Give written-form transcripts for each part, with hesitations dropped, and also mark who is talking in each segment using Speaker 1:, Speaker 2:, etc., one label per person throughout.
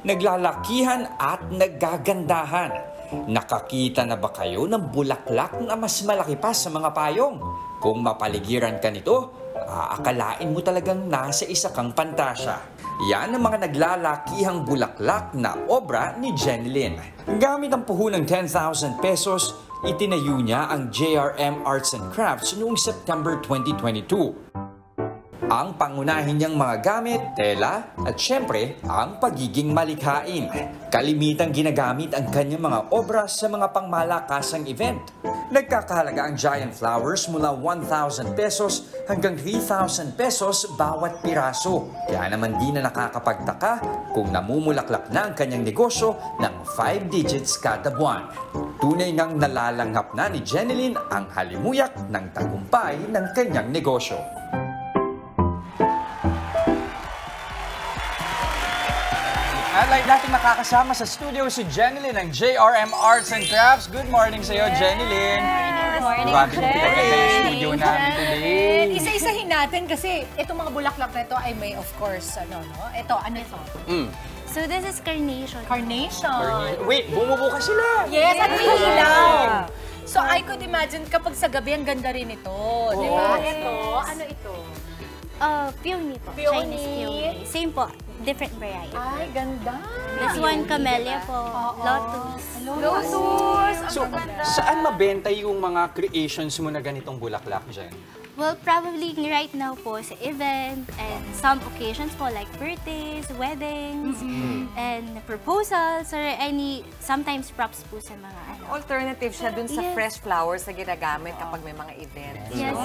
Speaker 1: Naglalakihan at nagagandahan. Nakakita na ba kayo ng bulaklak na mas malaki pa sa mga payong? Kung mapaligiran ka nito, aakalain mo talagang nasa isa kang pantasya. Yan ang mga naglalakihang bulaklak na obra ni Jenilyn. Gamit ang puhunang 10,000 pesos, itinayo niya ang JRM Arts and Crafts noong September 2022. Ang pangunahin niyang mga gamit, tela, at syempre, ang pagiging malikhain. Kalimitang ginagamit ang kanyang mga obra sa mga pangmalakasang event. Nagkakahalaga ang giant flowers mula 1,000 pesos hanggang 3,000 pesos bawat piraso. Kaya naman di na nakakapagtaka kung namumulaklak na ang kanyang negosyo ng 5 digits kada buwan. Tunay ngang nalalanghap na ni Jenilyn ang halimuyak ng tagumpay ng kanyang negosyo. At like natin makakasama sa studio si Jenilyn ng JRM Arts and Crafts. Good morning sa iyo, Jenilyn.
Speaker 2: Good morning,
Speaker 1: Grabe yung pinaganda yung studio namin today.
Speaker 2: Isa-isahin natin kasi itong mga bulaklak na ito ay may of course, ano, no? Ito, ano ito?
Speaker 3: So this is carnation.
Speaker 2: Carnation.
Speaker 1: Wait, bumubuka sila.
Speaker 2: Yes, at may ilaw. So I could imagine kapag sa gabi ang ganda rin ito, di ba? Ito, ano ito?
Speaker 3: Peony po.
Speaker 2: Peony.
Speaker 3: Chinese peony. Same po. Different variety.
Speaker 2: Ay, ganda.
Speaker 3: This one, camellia po. Lotus.
Speaker 2: Lotus.
Speaker 1: So, saan mabenta yung mga creations mo na ganitong bulaklak, Jen?
Speaker 3: Well, probably right now po sa event and some occasions po like birthdays, weddings, and proposals or any, sometimes props po sa mga ano.
Speaker 4: Alternative siya dun sa fresh flowers na ginagamit kapag may mga events.
Speaker 3: Yes.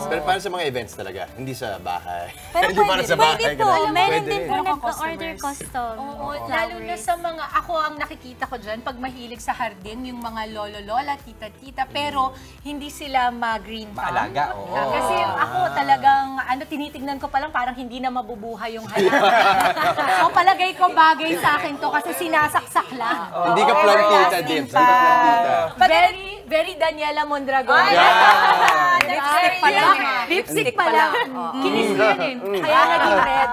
Speaker 5: Pero para sa mga events talaga, hindi sa bahay.
Speaker 4: Pero
Speaker 5: Hindi para sa bahay.
Speaker 3: Pwede po.
Speaker 5: ganun.
Speaker 3: Meron
Speaker 5: Pwede
Speaker 3: din
Speaker 5: rin.
Speaker 3: po nagka-order custom.
Speaker 2: Oo, lalo na sa mga, ako ang nakikita ko dyan, pag mahilig sa hardin, yung mga lolo-lola, tita-tita, pero hindi sila ma-green thumb.
Speaker 1: Maalaga, oo.
Speaker 2: Kasi ako talagang, ano, tinitignan ko pa lang, parang hindi na mabubuhay yung halaman. So palagay ko bagay sa akin to kasi sinasaksak lang.
Speaker 5: Hindi ka plantita, Dips. Hindi ka plantita.
Speaker 2: Very Daniela Mondragon.
Speaker 4: Lipstick pa lang.
Speaker 2: Lipstick pa lang. Kinis yan eh. Kaya naging red.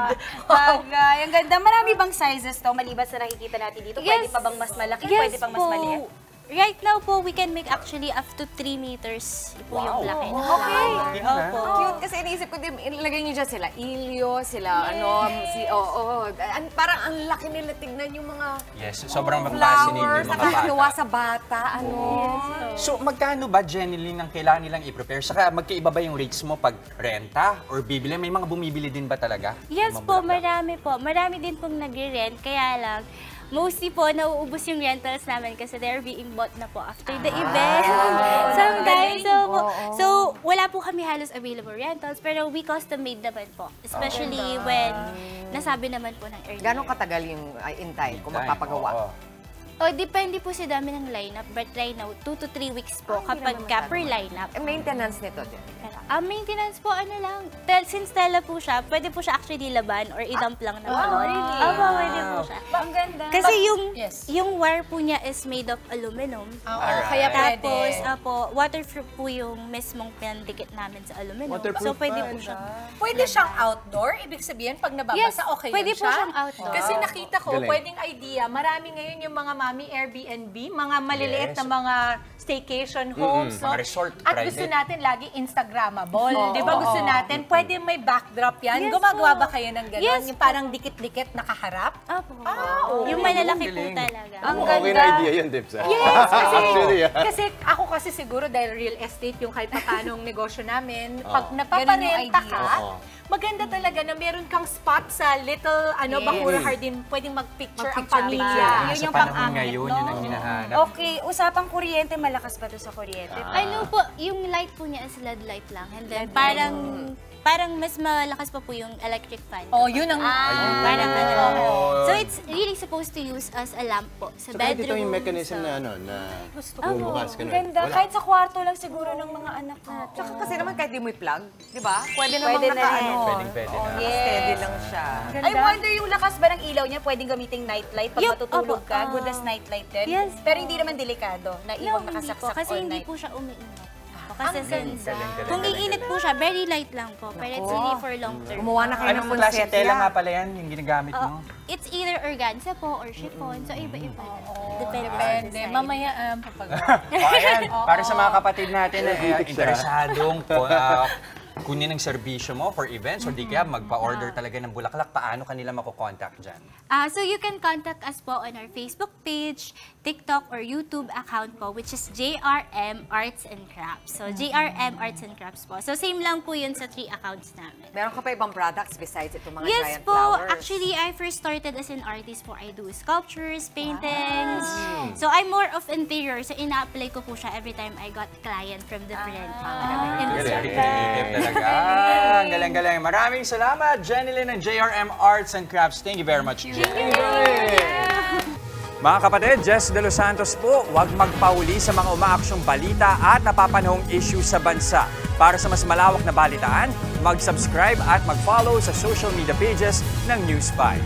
Speaker 6: Ang ganda. Marami bang sizes to maliban sa nakikita natin dito? Pwede pa bang mas malaki? Pwede pang mas maliit?
Speaker 3: Right now po, we can make actually up to 3 meters po yung laki.
Speaker 4: Okay.
Speaker 3: Opo.
Speaker 4: Cute kasi iniisip ko din, ilagay niyo dyan sila ilyo, sila ano, parang ang laki nila tignan yung mga
Speaker 1: Yes, sobrang mag-fascinate
Speaker 4: flowers
Speaker 1: yung
Speaker 4: na
Speaker 1: mga
Speaker 4: kakatuwa
Speaker 1: bata.
Speaker 4: sa bata, ano.
Speaker 1: So, magkano ba, Jenilyn, ang kailangan nilang i-prepare? Saka magkaiba ba yung rates mo pag renta or bibili? May mga bumibili din ba talaga?
Speaker 3: Yes
Speaker 1: Mga
Speaker 3: po,
Speaker 1: bulaklak?
Speaker 3: marami po. Marami din pong nagre-rent, kaya lang, mostly po, nauubos yung rentals namin kasi they're being bought na po after the event. Sometimes, so, wala po kami halos available rentals, pero we custom-made naman po. Especially when nasabi naman po ng earlier.
Speaker 4: Gano'ng katagal yung intay kung magpapagawa?
Speaker 3: Depende po sa dami ng lineup, but right now, 2 to 3 weeks po kapag per lineup.
Speaker 4: Maintenance nito din.
Speaker 3: Ang maintenance po, ano lang, since tela po siya, pwede po siya actually laban or i-dump lang na balon.
Speaker 6: really?
Speaker 3: Opo, pwede po siya.
Speaker 6: Ang ganda.
Speaker 3: Kasi
Speaker 2: Yes.
Speaker 3: yung wire po niya is made of aluminum.
Speaker 2: Oo, kaya pwede.
Speaker 3: Tapos, waterproof po yung mismong pandikit namin sa aluminum.
Speaker 5: Waterproof
Speaker 3: So, pwede
Speaker 5: pa
Speaker 3: po siya.
Speaker 2: Pwede siyang outdoor? Ibig sabihin, pag nababasa, okay
Speaker 3: pwede
Speaker 2: lang
Speaker 3: po
Speaker 2: siya?
Speaker 3: siyang outdoor.
Speaker 2: Kasi nakita ko,
Speaker 5: Galing.
Speaker 2: pwedeng idea. Marami ngayon yung mga mami Airbnb, mga maliliit
Speaker 1: Yes.
Speaker 2: na mga staycation homes.
Speaker 1: Mga resort,
Speaker 2: At
Speaker 1: private.
Speaker 2: gusto natin lagi Instagrammable. Di ba gusto natin? Pwede may backdrop yan.
Speaker 3: Yes
Speaker 2: Gumagawa
Speaker 3: po.
Speaker 2: ba kayo ng gano'n?
Speaker 3: Yes
Speaker 2: Yung parang dikit-dikit nakaharap?
Speaker 3: Opo.
Speaker 2: oo.
Speaker 3: Yung malalaki po
Speaker 1: Galing.
Speaker 3: talaga.
Speaker 6: Ang
Speaker 5: Okay
Speaker 6: ganda.
Speaker 5: na idea yun, Dips.
Speaker 2: Yes, kasi,
Speaker 5: Actually,
Speaker 2: kasi ako kasi siguro dahil real estate yung kahit paanong negosyo namin, pag
Speaker 6: Ganun
Speaker 2: napaparenta
Speaker 6: yung
Speaker 2: ka,
Speaker 5: Oo.
Speaker 2: maganda talaga na meron kang spot sa little Bakura Hardin, pwedeng mag-picture ang pamilya.
Speaker 6: Yun
Speaker 1: Sa
Speaker 6: yung
Speaker 1: panahon
Speaker 6: pang-angit,
Speaker 1: ngayon,
Speaker 6: no?
Speaker 1: yun ang hinahanap.
Speaker 6: Okay, usapang kuryente, malakas ba to sa kuryente?
Speaker 3: Ano po, yung light po niya is LED light lang. And then parang mas malakas pa po yung electric fan.
Speaker 2: Oh, yun ang...
Speaker 3: Parang ano. So it's really supposed to use as a lamp po sa
Speaker 5: So kahit ito
Speaker 3: bedroom.
Speaker 5: yung mechanism na ano, na bumubukas,
Speaker 6: Ang
Speaker 5: ganun.
Speaker 6: ganda. Kahit sa kwarto lang siguro ng mga anak natin.
Speaker 4: Tsaka kasi naman kahit di mo i-plug, di ba? Pwede namang
Speaker 6: Pwede na rin.
Speaker 1: Pwede na.
Speaker 4: Steady lang siya.
Speaker 6: I wonder yung lakas ba ng ilaw niya pwedeng gamiting nightlight pag
Speaker 3: Yup,
Speaker 6: matutulog
Speaker 3: opo.
Speaker 6: ka? Good as nightlight din?
Speaker 3: Yes.
Speaker 6: Pero hindi naman delikado na
Speaker 3: No,
Speaker 6: iwang
Speaker 3: hindi po.
Speaker 6: nakasaksak
Speaker 3: Kasi
Speaker 6: all
Speaker 3: hindi
Speaker 6: night.
Speaker 3: po siya umiinit. Kasi since kung iinit po siya, very light lang po. Pero it's really for long term.
Speaker 4: Gumawa na kayo ng
Speaker 1: Anong klase
Speaker 4: pulsetya.
Speaker 1: tela nga pala yan, yung ginagamit mo?
Speaker 3: It's either organza po or chiffon. So, iba-iba. Depende sa
Speaker 2: Depende.
Speaker 3: design.
Speaker 2: Mamaya,
Speaker 1: Ayan, para sa mga kapatid natin na interesadong kunin ang serbisyo mo for events or di kaya magpa-order talaga ng bulaklak, paano kanila makukontakt dyan?
Speaker 3: So you can contact us po on our Facebook page, TikTok, or YouTube account po, which is JRM Arts and Crafts. So JRM Arts and Crafts po. So same lang po yun sa 3 accounts namin.
Speaker 4: Meron ka pa ibang products besides itong mga
Speaker 3: Yes
Speaker 4: giant
Speaker 3: po.
Speaker 4: flowers?
Speaker 3: Actually, I first started as an artist po. I do sculptures, paintings. So I'm more of interior. So ina-apply ko po siya every time I got client from different industry.
Speaker 1: Creative talaga. Ang galing-galing. Maraming salamat, Jenilyn ng JRM Arts and Crafts. Thank you very much. Mga kapatid, Jess De Los Santos po, huwag magpahuli sa mga umaaksyong balita at napapanahong issue sa bansa. Para sa mas malawak na balitaan, mag-subscribe at mag-follow sa social media pages ng News 5.